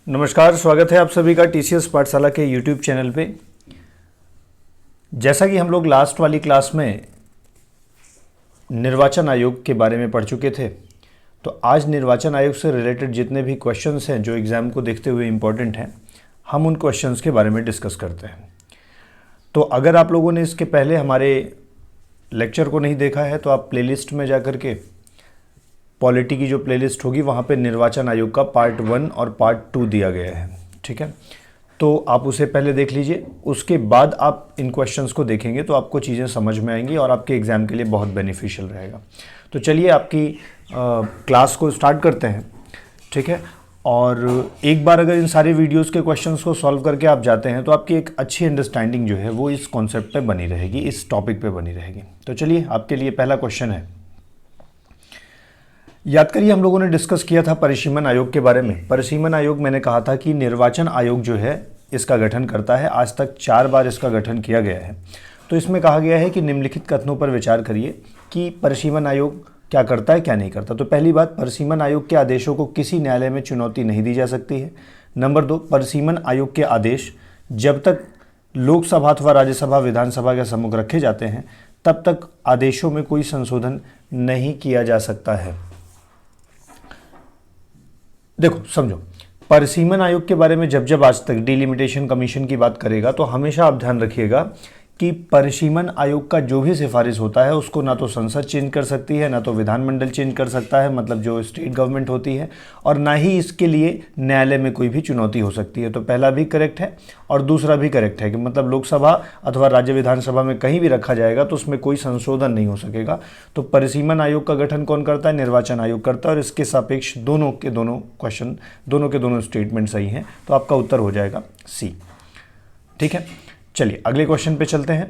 नमस्कार, स्वागत है आप सभी का टीसीएस पाठशाला के यूट्यूब चैनल पे। जैसा कि हम लोग लास्ट वाली क्लास में निर्वाचन आयोग के बारे में पढ़ चुके थे, तो आज निर्वाचन आयोग से रिलेटेड जितने भी क्वेश्चंस हैं जो एग्ज़ाम को देखते हुए इम्पोर्टेंट हैं, हम उन क्वेश्चंस के बारे में डिस्कस करते हैं। तो अगर आप लोगों ने इसके पहले हमारे लेक्चर को नहीं देखा है तो आप प्लेलिस्ट में जा कर के पॉलिटी की जो प्लेलिस्ट होगी वहाँ पे निर्वाचन आयोग का पार्ट 1 और पार्ट 2 दिया गया है, ठीक है। तो आप उसे पहले देख लीजिए, उसके बाद आप इन क्वेश्चंस को देखेंगे तो आपको चीज़ें समझ में आएंगी और आपके एग्ज़ाम के लिए बहुत बेनिफिशियल रहेगा। तो चलिए आपकी क्लास को स्टार्ट करते हैं, ठीक है। और एक बार अगर इन सारे वीडियोस के क्वेश्चंस को सॉल्व करके आप जाते हैं तो आपकी एक अच्छी अंडरस्टैंडिंग जो है वो इस कॉन्सेप्ट पे बनी रहेगी, इस टॉपिक पे बनी रहेगी। तो चलिए आपके लिए पहला क्वेश्चन है, याद करिए हम लोगों ने डिस्कस किया था परिसीमन आयोग के बारे में। परिसीमन आयोग मैंने कहा था कि निर्वाचन आयोग जो है इसका गठन करता है। आज तक 4 बार इसका गठन किया गया है। तो इसमें कहा गया है कि निम्नलिखित कथनों पर विचार करिए कि परिसीमन आयोग क्या करता है, क्या नहीं करता। तो पहली बात, परिसीमन आयोग के आदेशों को किसी न्यायालय में चुनौती नहीं दी जा सकती है। नंबर 2, परिसीमन आयोग के आदेश जब तक लोकसभा अथवा राज्यसभा विधानसभा के सम्मुख रखे जाते हैं तब तक आदेशों में कोई संशोधन नहीं किया जा सकता है। देखो समझो, परिसीमन आयोग के बारे में जब आज तक डिलिमिटेशन कमीशन की बात करेगा तो हमेशा आप ध्यान रखिएगा कि परिसीमन आयोग का जो भी सिफारिश होता है उसको ना तो संसद चेंज कर सकती है, ना तो विधानमंडल चेंज कर सकता है, मतलब जो स्टेट गवर्नमेंट होती है, और ना ही इसके लिए न्यायालय में कोई भी चुनौती हो सकती है। तो पहला भी करेक्ट है और दूसरा भी करेक्ट है कि मतलब लोकसभा अथवा राज्य विधानसभा में कहीं भी रखा जाएगा तो उसमें कोई संशोधन नहीं हो सकेगा। तो परिसीमन आयोग का गठन कौन करता है? निर्वाचन आयोग करता है। और इसके सापेक्ष दोनों के दोनों स्टेटमेंट सही हैं, तो आपका उत्तर हो जाएगा सी, ठीक है। चलिए अगले क्वेश्चन पे चलते हैं।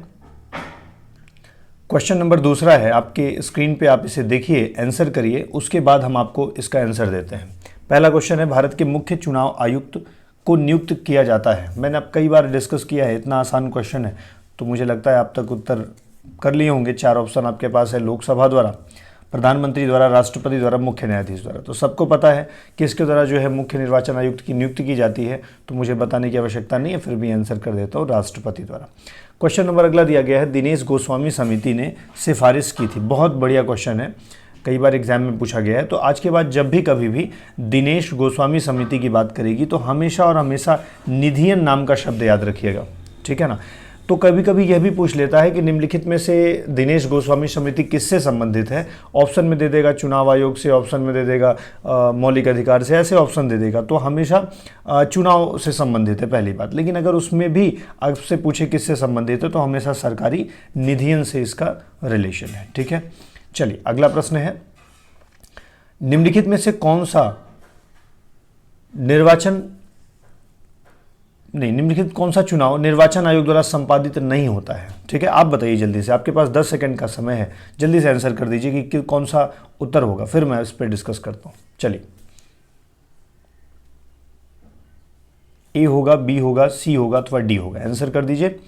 क्वेश्चन नंबर दूसरा है, आपके स्क्रीन पे आप इसे देखिए, आंसर करिए, उसके बाद हम आपको इसका आंसर देते हैं। पहला क्वेश्चन है, भारत के मुख्य चुनाव आयुक्त को नियुक्त किया जाता है। मैंने अब कई बार डिस्कस किया है, इतना आसान क्वेश्चन है तो मुझे लगता है आप तक उत्तर कर लिए होंगे। 4 ऑप्शन आपके पास है, लोकसभा द्वारा, प्रधानमंत्री द्वारा, राष्ट्रपति द्वारा, मुख्य न्यायाधीश द्वारा। तो सबको पता है कि इसके द्वारा जो है मुख्य निर्वाचन आयुक्त की नियुक्ति की जाती है, तो मुझे बताने की आवश्यकता नहीं है, फिर भी आंसर कर देता हूँ, राष्ट्रपति द्वारा। क्वेश्चन नंबर अगला दिया गया है, दिनेश गोस्वामी समिति ने सिफारिश की थी। बहुत बढ़िया क्वेश्चन है, कई बार एग्जाम में पूछा गया है। तो आज के बाद जब भी कभी भी दिनेश गोस्वामी समिति की बात करेगी तो हमेशा और हमेशा निधियन नाम का शब्द याद रखिएगा, ठीक है ना। तो कभी कभी यह भी पूछ लेता है कि निम्नलिखित में से दिनेश गोस्वामी समिति किससे संबंधित है। ऑप्शन में दे देगा चुनाव आयोग से, ऑप्शन में दे देगा मौलिक अधिकार से, ऐसे ऑप्शन दे देगा। तो हमेशा चुनाव से संबंधित है पहली बात। लेकिन अगर उसमें भी आपसे पूछे किससे संबंधित है तो हमेशा सरकारी निधियन से इसका रिलेशन है, ठीक है। चलिए अगला प्रश्न है, निम्नलिखित में से कौन सा चुनाव निर्वाचन आयोग द्वारा संपादित नहीं होता है, ठीक है। आप बताइए जल्दी से, आपके पास 10 सेकंड का समय है, जल्दी से आंसर कर दीजिए कि कौन सा उत्तर होगा, फिर मैं इस पर डिस्कस करता हूं। चलिए, ए होगा, बी होगा, सी होगा अथवा डी होगा, आंसर कर दीजिए।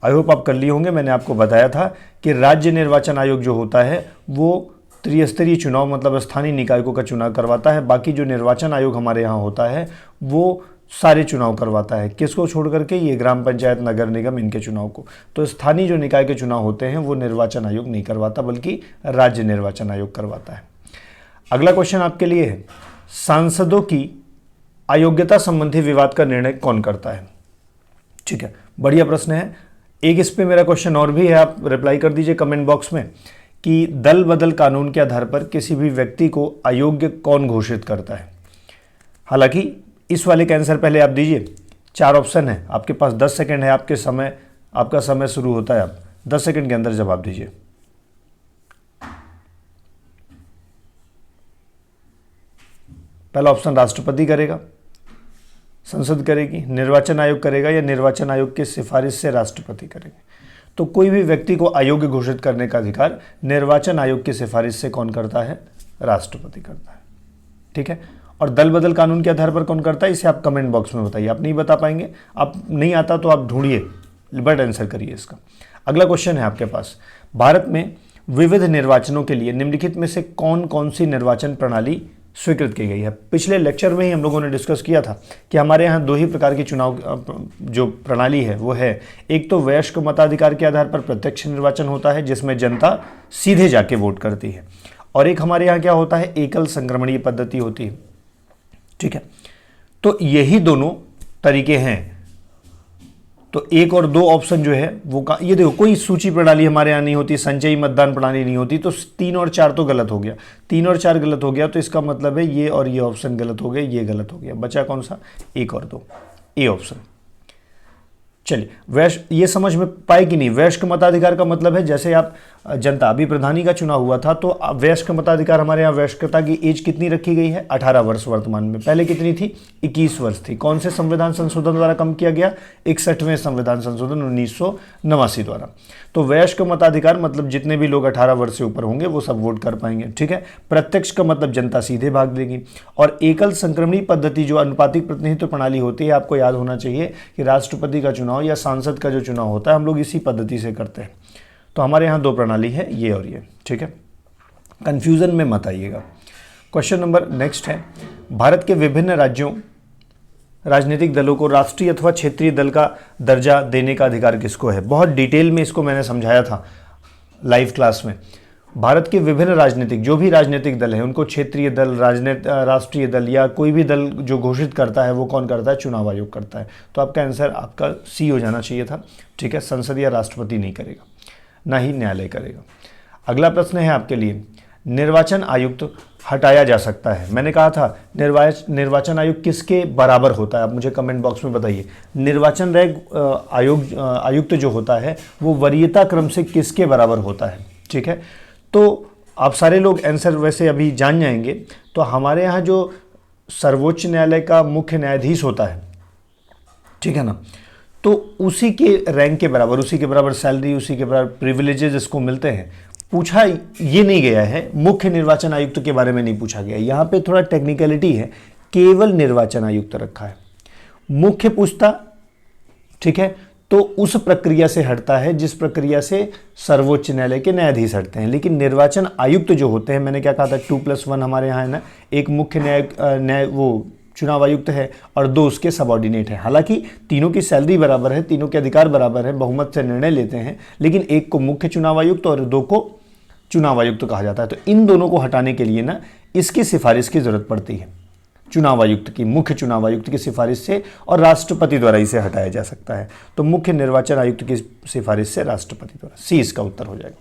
आई होप आप कर लिए होंगे। मैंने आपको बताया था कि राज्य निर्वाचन आयोग जो होता है वो त्रिस्तरीय चुनाव मतलब स्थानीय निकायों का चुनाव करवाता है। बाकी जो निर्वाचन आयोग हमारे यहाँ होता है वो सारे चुनाव करवाता है। किसको छोड़ करके? ये ग्राम पंचायत, नगर निगम, इनके चुनाव को। तो स्थानीय जो निकाय के चुनाव होते हैं वो निर्वाचन आयोग नहीं करवाता बल्कि राज्य निर्वाचन आयोग करवाता है। अगला क्वेश्चन आपके लिए है, सांसदों की अयोग्यता संबंधी विवाद का निर्णय कौन करता है, ठीक है। बढ़िया प्रश्न है। एक इस पे मेरा क्वेश्चन और भी है, आप रिप्लाई कर दीजिए कमेंट बॉक्स में कि दल बदल कानून के आधार पर किसी भी व्यक्ति को अयोग्य कौन घोषित करता है। हालांकि इस वाले का आंसर पहले आप दीजिए। 4 ऑप्शन है आपके पास, 10 सेकंड है आपका समय शुरू होता है। आप 10 सेकंड के अंदर जवाब दीजिए। पहला ऑप्शन राष्ट्रपति करेगा, संसद करेगी, निर्वाचन आयोग करेगा, या निर्वाचन आयोग की सिफारिश से राष्ट्रपति करेंगे। तो कोई भी व्यक्ति को अयोग्य घोषित करने का अधिकार निर्वाचन आयोग की सिफारिश से कौन करता है? राष्ट्रपति करता है, ठीक है। और दल बदल कानून के आधार पर कौन करता है, इसे आप कमेंट बॉक्स में बताइए। आप नहीं बता पाएंगे, आप नहीं आता तो आप ढूंढिए, बट आंसर करिए इसका। अगला क्वेश्चन है आपके पास, भारत में विविध निर्वाचनों के लिए निम्नलिखित में से कौन कौन सी निर्वाचन प्रणाली स्वीकृत की गई है। पिछले लेक्चर में ही हम लोगों ने डिस्कस किया था कि हमारे यहाँ दो ही प्रकार की चुनाव जो प्रणाली है वो है, एक तो वयस्क मताधिकार के आधार पर प्रत्यक्ष निर्वाचन होता है जिसमें जनता सीधे जाके वोट करती है, और एक हमारे यहाँ क्या होता है, एकल संक्रमणीय पद्धति होती है। ठीक है, तो यही दोनों तरीके हैं। तो एक और दो ऑप्शन जो है वो ये देखो, कोई सूची प्रणाली हमारे यहाँ नहीं होती, संचयी मतदान प्रणाली नहीं होती, तो 3 और 4 तो गलत हो गया, 3 और 4 गलत हो गया, तो इसका मतलब है ये और ये ऑप्शन गलत हो गए, ये गलत हो गया, बचा कौन सा, 1 और 2, ए ऑप्शन। चलिए, वयस्क, ये समझ में पाए कि नहीं, वयस्क मताधिकार का मतलब है जैसे आप जनता, अभी प्रधानी का चुनाव हुआ था तो वयस्क मताधिकार, हमारे यहाँ वयस्कता की एज कितनी रखी गई है, 18 वर्ष वर्तमान में, पहले कितनी थी, 21 वर्ष थी। कौन से संविधान संशोधन द्वारा कम किया गया, 61वें संविधान संशोधन 1989 द्वारा। तो वयस्क मताधिकार मतलब जितने भी लोग 18 वर्ष से ऊपर होंगे वो सब वोट कर पाएंगे। ठीक है, प्रत्यक्ष का मतलब जनता सीधे भाग देगी, और एकल संक्रमणीय पद्धति जो अनुपातिक प्रतिनिधित्व प्रणाली होती है, आपको याद होना चाहिए कि राष्ट्रपति का चुनाव या सांसद का जो चुनाव होता है हम लोग इसी पद्धति से करते हैं। तो हमारे यहाँ दो प्रणाली है, ये और ये। ठीक है, कंफ्यूजन में मत आइएगा। क्वेश्चन नंबर नेक्स्ट है, भारत के विभिन्न राज्यों राजनीतिक दलों को राष्ट्रीय अथवा क्षेत्रीय दल का दर्जा देने का अधिकार किसको है। बहुत डिटेल में इसको मैंने समझाया था लाइव क्लास में। भारत के विभिन्न राजनीतिक, जो भी राजनीतिक दल है उनको क्षेत्रीय दल, राष्ट्रीय दल या कोई भी दल जो घोषित करता है वो कौन करता है, चुनाव आयोग करता है। तो आपका आंसर आपका सी हो जाना चाहिए था। ठीक है, संसद या राष्ट्रपति नहीं करेगा, ना ही न्यायालय करेगा। अगला प्रश्न है आपके लिए, निर्वाचन आयुक्त हटाया जा सकता है। मैंने कहा था निर्वाचन आयोग किसके बराबर होता है, आप मुझे कमेंट बॉक्स में बताइए। निर्वाचन आयुक्त जो होता है वो वरीयता क्रम से किसके बराबर होता है। ठीक है, तो आप सारे लोग आंसर वैसे अभी जान जाएंगे। तो हमारे यहाँ जो सर्वोच्च न्यायालय का मुख्य न्यायाधीश होता है, ठीक है ना, तो उसी के रैंक के बराबर, उसी के बराबर सैलरी, उसी के बराबर प्रिविलेजेस इसको मिलते हैं। पूछा ये नहीं गया है, मुख्य निर्वाचन आयुक्त के बारे में नहीं पूछा गया। यहाँ पे थोड़ा टेक्निकलिटी है, केवल निर्वाचन आयुक्त रखा है। मुख्य पूछता, ठीक है, तो उस प्रक्रिया से हटता है जिस प्रक्रिया से सर्वोच्च न्यायालय के न्यायाधीश हटते हैं। लेकिन निर्वाचन आयुक्त जो होते हैं, मैंने क्या कहा था, 2+1 हमारे यहाँ है ना, एक मुख्य न्याय वो चुनाव आयुक्त है और 2 उसके सबऑर्डिनेट हैं। हालांकि तीनों की सैलरी बराबर है, तीनों के अधिकार बराबर है, बहुमत से निर्णय लेते हैं, लेकिन एक को मुख्य चुनाव आयुक्त और 2 को चुनाव आयुक्त कहा जाता है। तो इन दोनों को हटाने के लिए ना इसकी सिफारिश की जरूरत पड़ती है, चुनाव आयुक्त की, मुख्य चुनाव आयुक्त की सिफारिश से, और राष्ट्रपति द्वारा इसे हटाया जा सकता है। तो मुख्य निर्वाचन आयुक्त की सिफारिश से, राष्ट्रपति द्वारा। सी इसका उत्तर हो जाएगा।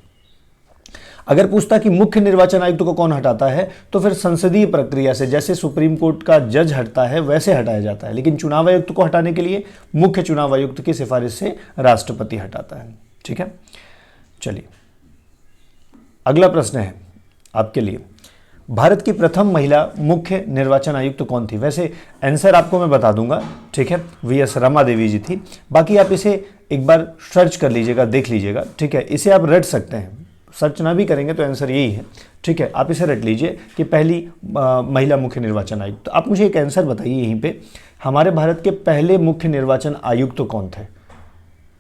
अगर पूछता कि मुख्य निर्वाचन आयुक्त को कौन हटाता है, तो फिर संसदीय प्रक्रिया से, जैसे सुप्रीम कोर्ट का जज हटता है वैसे हटाया जाता है। लेकिन चुनाव आयुक्त को हटाने के लिए मुख्य चुनाव आयुक्त की सिफारिश से राष्ट्रपति हटाता है। ठीक है, चलिए अगला प्रश्न है आपके लिए, भारत की प्रथम महिला मुख्य निर्वाचन आयुक्त कौन थी। वैसे आंसर आपको मैं बता दूंगा, ठीक है, वी.एस. रमा देवी जी थी। बाकी आप इसे एक बार सर्च कर लीजिएगा, देख लीजिएगा। ठीक है, इसे आप रट सकते हैं, सर्च ना भी करेंगे तो आंसर यही है। ठीक है, आप इसे रट लीजिए कि पहली महिला मुख्य निर्वाचन आयुक्त। तो आप मुझे एक आंसर बताइए यहीं पे, हमारे भारत के पहले मुख्य निर्वाचन आयुक्त कौन थे।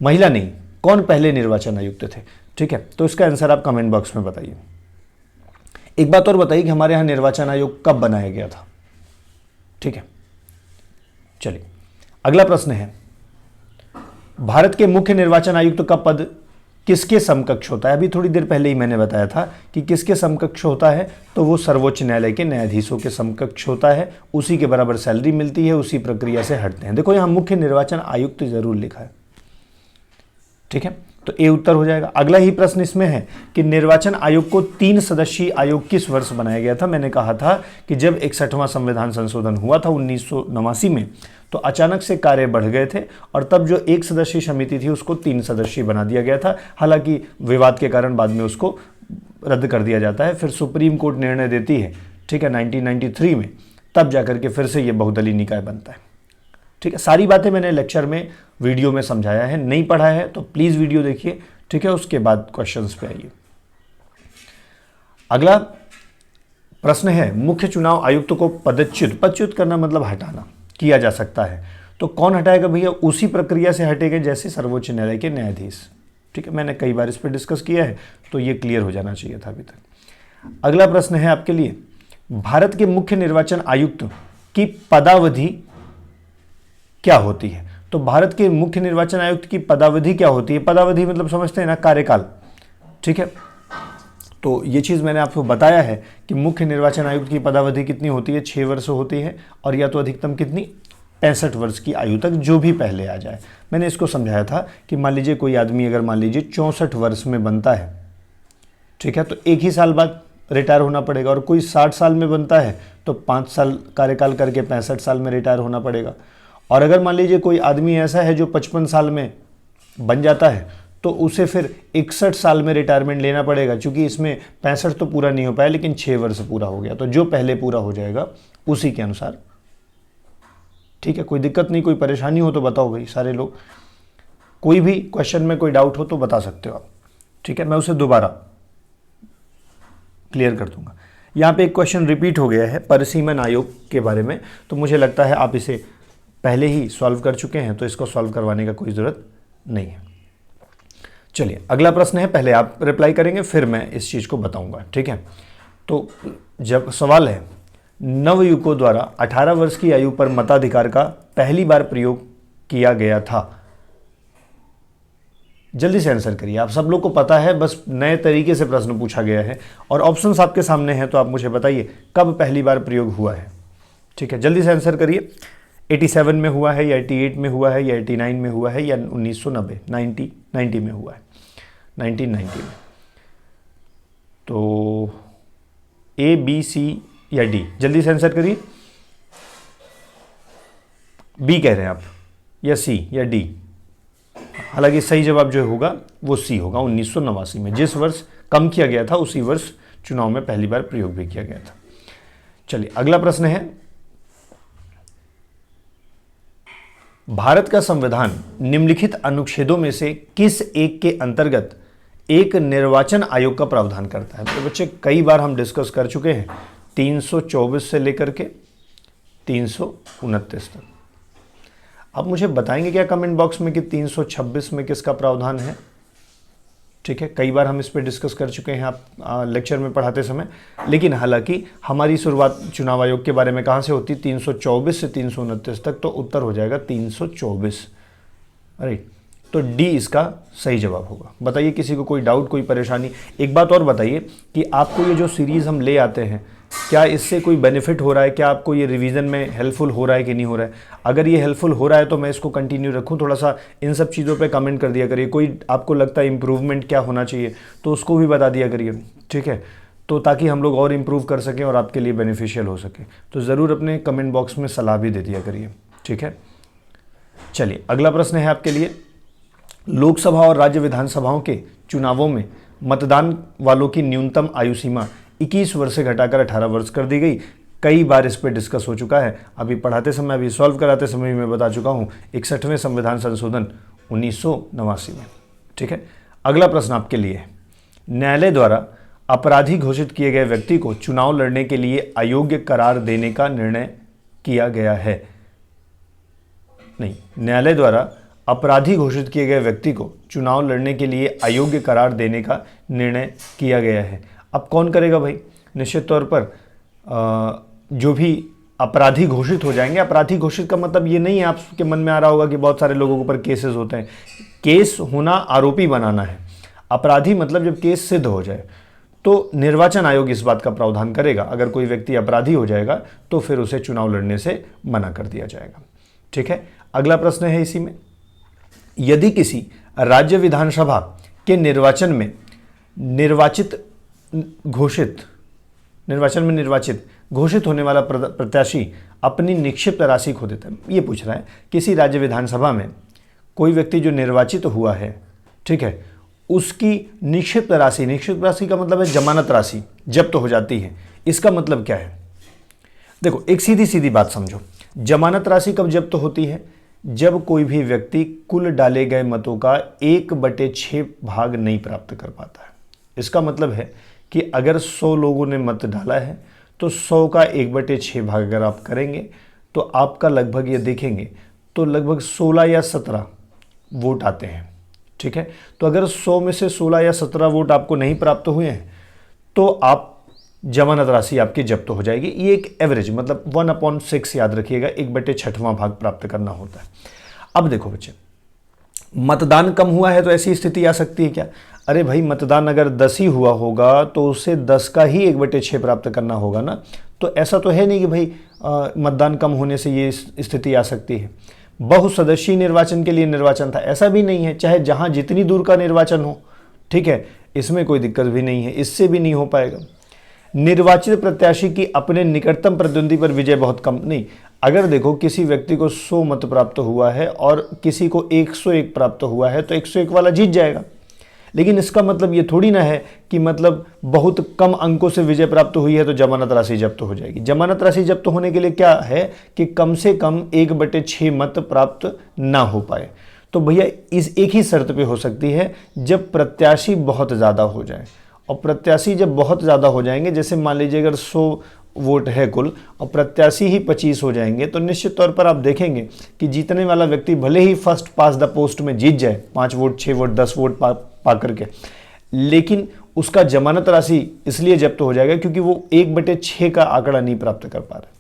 महिला नहीं, कौन पहले निर्वाचन आयुक्त थे। ठीक है, तो इसका आंसर आप कमेंट बॉक्स में बताइए। एक बात और बताइए कि हमारे यहाँ निर्वाचन आयोग कब बनाया गया था। ठीक है, चलिए अगला प्रश्न है, भारत के मुख्य निर्वाचन आयुक्त का पद किसके समकक्ष होता है। अभी थोड़ी देर पहले ही मैंने बताया था कि किसके समकक्ष होता है, तो वो सर्वोच्च न्यायालय के न्यायाधीशों के समकक्ष होता है। उसी के बराबर सैलरी मिलती है, उसी प्रक्रिया से हटते हैं। देखो यहाँ मुख्य निर्वाचन आयुक्त जरूर लिखा है। ठीक है, तो ए उत्तर हो जाएगा। अगला ही प्रश्न इसमें है कि निर्वाचन आयोग को 3 सदस्यीय आयोग किस वर्ष बनाया गया था। मैंने कहा था कि जब 61वां संविधान संशोधन हुआ था 1989 में, तो अचानक से कार्य बढ़ गए थे और तब जो 1 सदस्यीय समिति थी उसको 3 सदस्यीय बना दिया गया था। हालांकि विवाद के कारण बाद में उसको रद्द कर दिया जाता है। फिर सुप्रीम कोर्ट निर्णय देती है, ठीक है, 1993 में, तब जाकर के फिर से ये बहुदलीय निकाय बनता है। ठीक है, सारी बातें मैंने लेक्चर में, वीडियो में समझाया है। नहीं पढ़ा है तो प्लीज़ वीडियो देखिए। ठीक है, उसके बाद क्वेश्चंस पे आइए। अगला प्रश्न है, मुख्य चुनाव आयुक्त को पदच्युत करना मतलब हटाना, किया जा सकता है। तो कौन हटाएगा भैया, उसी प्रक्रिया से हटेंगे जैसे सर्वोच्च न्यायालय के न्यायाधीश। ठीक है, मैंने कई बार इस पर डिस्कस किया है, तो ये क्लियर हो जाना चाहिए था अभी तक। अगला प्रश्न है आपके लिए, भारत के मुख्य निर्वाचन आयुक्त की पदावधि क्या होती है? तो भारत के मुख्य निर्वाचन आयुक्त की पदावधि क्या होती है? पदावधि मतलब समझते हैं ना, कार्यकाल। ठीक है, तो ये चीज़ मैंने आपको बताया है कि मुख्य निर्वाचन आयुक्त की पदावधि कितनी होती है, 6 वर्ष होती है, और या तो अधिकतम कितनी, 65 वर्ष की आयु तक, जो भी पहले आ जाए। मैंने इसको समझाया था कि मान लीजिए कोई आदमी अगर मान लीजिए 64 वर्ष में बनता है, ठीक है, तो एक ही साल बाद रिटायर होना पड़ेगा, और कोई 60 साल में बनता है तो 5 साल कार्यकाल करके 65 साल में रिटायर होना पड़ेगा। और अगर मान लीजिए कोई आदमी ऐसा है जो 55 साल में बन जाता है तो उसे फिर 61 साल में रिटायरमेंट लेना पड़ेगा, क्योंकि इसमें 65 तो पूरा नहीं हो पाया लेकिन 6 वर्ष पूरा हो गया, तो जो पहले पूरा हो जाएगा उसी के अनुसार। ठीक है, कोई दिक्कत नहीं, कोई परेशानी हो तो बताओ भाई सारे लोग, कोई भी क्वेश्चन में कोई डाउट हो तो बता सकते हो आप। ठीक है, मैं उसे दोबारा क्लियर कर दूंगा। यहाँ पे एक क्वेश्चन रिपीट हो गया है परिसीमन आयोग के बारे में, तो मुझे लगता है आप इसे पहले ही सॉल्व कर चुके हैं, तो इसको सॉल्व करवाने का कोई ज़रूरत नहीं है। चलिए अगला प्रश्न है, पहले आप रिप्लाई करेंगे फिर मैं इस चीज़ को बताऊंगा। ठीक है, तो जब सवाल है, नवयुवकों द्वारा 18 वर्ष की आयु पर मताधिकार का पहली बार प्रयोग किया गया था। जल्दी से आंसर करिए, आप सब लोग को पता है, बस नए तरीके से प्रश्न पूछा गया है और ऑप्शंस आपके सामने हैं, तो आप मुझे बताइए कब पहली बार प्रयोग हुआ है। ठीक है, जल्दी से आंसर करिए। 87 में हुआ है, या 88 में हुआ है, या 89 में हुआ है, या 1990 90 में हुआ है, 1990 में। तो ए, बी, सी या डी, जल्दी से आंसर करिए। बी कह रहे हैं आप, या सी या डी? हालांकि सही जवाब जो होगा वो सी होगा। 1989 में, जिस वर्ष कम किया गया था उसी वर्ष चुनाव में पहली बार प्रयोग भी किया गया था। चलिए अगला प्रश्न है, भारत का संविधान निम्नलिखित अनुच्छेदों में से किस एक के अंतर्गत एक निर्वाचन आयोग का प्रावधान करता है? तो बच्चे कई बार हम डिस्कस कर चुके हैं, 324 से लेकर के 329 तक। आप मुझे बताएंगे क्या कमेंट बॉक्स में कि 326 में किसका प्रावधान है? ठीक है, कई बार हम इस पर डिस्कस कर चुके हैं आप लेक्चर में पढ़ाते समय, लेकिन हालांकि हमारी शुरुआत चुनाव आयोग के बारे में कहाँ से होती? 324 से 329 तक, तो उत्तर हो जाएगा 324। राइट, तो डी इसका सही जवाब होगा। बताइए किसी को कोई डाउट, कोई परेशानी? एक बात और बताइए कि आपको ये जो सीरीज़ हम ले आते हैं, क्या इससे कोई बेनिफिट हो रहा है? क्या आपको ये रिवीजन में हेल्पफुल हो रहा है कि नहीं हो रहा है? अगर ये हेल्पफुल हो रहा है तो मैं इसको कंटिन्यू रखूं, थोड़ा सा इन सब चीज़ों पे कमेंट कर दिया करिए। कोई आपको लगता है इम्प्रूवमेंट क्या होना चाहिए तो उसको भी बता दिया करिए। ठीक है, तो ताकि हम लोग और इम्प्रूव कर सकें और आपके लिए बेनिफिशियल हो सके, तो ज़रूर अपने कमेंट बॉक्स में सलाह भी दे दिया करिए। ठीक है, चलिए अगला प्रश्न है आपके लिए, लोकसभा और राज्य विधानसभाओं के चुनावों में मतदान वालों की न्यूनतम आयु सीमा 21 वर्ष से घटाकर 18 वर्ष कर दी गई। कई बार इस पर डिस्कस हो चुका है, अभी पढ़ाते समय, अभी सॉल्व कराते समय भी मैं बता चुका हूँ, 61वें संविधान संशोधन 1989 में। ठीक है, अगला प्रश्न आपके लिए है, न्यायालय द्वारा अपराधी घोषित किए गए व्यक्ति को चुनाव लड़ने के लिए अयोग्य करार देने का निर्णय किया गया है। नहीं, न्यायालय द्वारा अपराधी घोषित किए गए व्यक्ति को चुनाव लड़ने के लिए अयोग्य करार देने का निर्णय किया गया है। अब कौन करेगा भाई? निश्चित तौर पर जो भी अपराधी घोषित हो जाएंगे। अपराधी घोषित का मतलब ये नहीं है आपके मन में आ रहा होगा कि बहुत सारे लोगों के ऊपर केसेस होते हैं। केस होना आरोपी बनाना है, अपराधी मतलब जब केस सिद्ध हो जाए, तो निर्वाचन आयोग इस बात का प्रावधान करेगा, अगर कोई व्यक्ति अपराधी हो जाएगा तो फिर उसे चुनाव लड़ने से मना कर दिया जाएगा। ठीक है, अगला प्रश्न है इसी में, यदि किसी राज्य विधानसभा के निर्वाचन में निर्वाचित घोषित होने वाला प्रत्याशी अपनी निक्षिप्त राशि खो देता है। ये पूछ रहा है, किसी राज्य विधानसभा में कोई व्यक्ति जो निर्वाचित हुआ है, ठीक है, उसकी निक्षिप्त राशि का मतलब है जमानत राशि, जब्त हो जाती है। इसका मतलब क्या है? देखो, एक सीधी सीधी बात समझो, जमानत राशि कब जब्त होती है? जब कोई भी व्यक्ति कुल डाले गए मतों का 1/6 भाग नहीं प्राप्त कर पाता है। इसका मतलब है कि अगर 100 लोगों ने मत डाला है तो 100 का 1/6 भाग अगर आप करेंगे तो आपका लगभग, ये देखेंगे तो लगभग 16 या 17 वोट आते हैं। ठीक है, तो अगर 100 में से 16 या 17 वोट आपको नहीं प्राप्त हुए हैं तो आप जमानत राशि आपकी जब्त हो जाएगी। ये एक एवरेज मतलब 1/6 याद रखिएगा, 1/6वां भाग प्राप्त करना होता है। अब देखो बच्चे, मतदान कम हुआ है तो ऐसी स्थिति आ सकती है क्या? अरे भाई, मतदान अगर 10 ही हुआ होगा तो उसे 10 का ही 1/6 प्राप्त करना होगा ना। तो ऐसा तो है नहीं कि भाई मतदान कम होने से ये स्थिति आ सकती है। बहुसदस्यीय निर्वाचन के लिए निर्वाचन था, ऐसा भी नहीं है, चाहे जहां जितनी दूर का निर्वाचन हो, ठीक है, इसमें कोई दिक्कत भी नहीं है, इससे भी नहीं हो पाएगा। निर्वाचित प्रत्याशी की अपने निकटतम प्रतिद्वंदी पर विजय बहुत कम नहीं। अगर देखो किसी व्यक्ति को 100 मत प्राप्त हुआ है और किसी को 101 प्राप्त हुआ है तो 101 वाला जीत जाएगा। लेकिन इसका मतलब ये थोड़ी ना है कि मतलब बहुत कम अंकों से विजय प्राप्त हुई है तो जमानत राशि जब्त हो जाएगी। जमानत राशि जब्त होने के लिए क्या है कि कम से कम 1/6 मत प्राप्त ना हो पाए। तो भैया इस एक ही शर्त पे हो सकती है, जब प्रत्याशी बहुत ज़्यादा हो जाए। और प्रत्याशी जब बहुत ज़्यादा हो जाएंगे, जैसे मान लीजिए अगर 100 वोट है कुल और प्रत्याशी ही 25 हो जाएंगे, तो निश्चित तौर पर आप देखेंगे कि जीतने वाला व्यक्ति भले ही फर्स्ट पास द पोस्ट में जीत जाए, 5 वोट 6 वोट 10 वोट पा करके, लेकिन उसका जमानत राशि इसलिए जब्त हो जाएगा क्योंकि वो 1/6 का आंकड़ा नहीं प्राप्त कर पा रहे।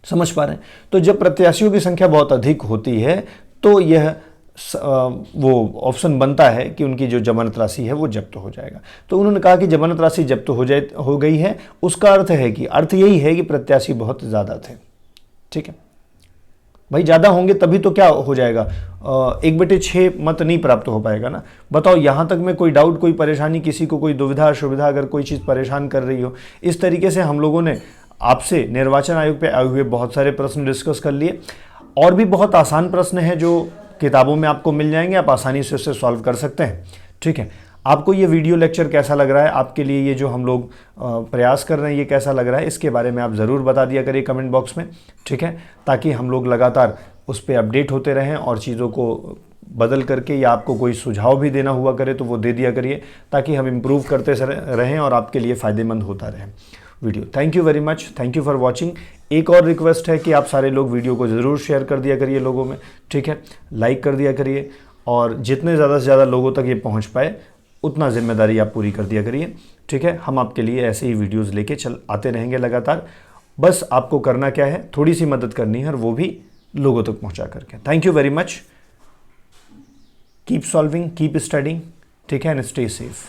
समझ पा रहे हैं? तो जब प्रत्याशियों की संख्या बहुत अधिक होती है तो यह वो ऑप्शन बनता है कि उनकी जो जमानत राशि है वो जब्त हो जाएगा। तो उन्होंने कहा कि जमानत राशि जब्त हो गई है, उसका अर्थ यही है कि प्रत्याशी बहुत ज़्यादा थे। ठीक है भाई, ज़्यादा होंगे तभी तो क्या हो जाएगा, 1/6 मत नहीं प्राप्त हो पाएगा ना। बताओ, यहाँ तक में कोई डाउट, कोई परेशानी, किसी को कोई दुविधा असुविधा, अगर कोई चीज़ परेशान कर रही हो। इस तरीके से हम लोगों ने आपसे निर्वाचन आयोग पे आए हुए बहुत सारे प्रश्न डिस्कस कर लिए। और भी बहुत आसान प्रश्न हैं जो किताबों में आपको मिल जाएंगे, आप आसानी से उससे सॉल्व कर सकते हैं। ठीक है, आपको ये वीडियो लेक्चर कैसा लग रहा है, आपके लिए ये जो हम लोग प्रयास कर रहे हैं ये कैसा लग रहा है, इसके बारे में आप ज़रूर बता दिया करिए कमेंट बॉक्स में। ठीक है, ताकि हम लोग लगातार उस पर अपडेट होते रहें और चीज़ों को बदल करके, या आपको कोई सुझाव भी देना हुआ करे तो वो दे दिया करिए, ताकि हम इम्प्रूव करते रहें और आपके लिए फ़ायदेमंद होता रहे video. Thank you very much, thank you for watching. एक और रिक्वेस्ट है कि आप सारे लोग वीडियो को ज़रूर शेयर कर दिया करिए लोगों में। ठीक है, लाइक कर दिया करिए, और जितने ज़्यादा से ज़्यादा लोगों तक ये पहुंच पाए उतना जिम्मेदारी आप पूरी कर दिया करिए। ठीक है, हम आपके लिए ऐसे ही वीडियोस लेके आते रहेंगे लगातार। बस आपको करना क्या है, थोड़ी सी मदद करनी है, और वो भी लोगों तक पहुंचा करके। Thank you very much, keep solving, keep studying. ठीक है, एंड स्टे सेफ।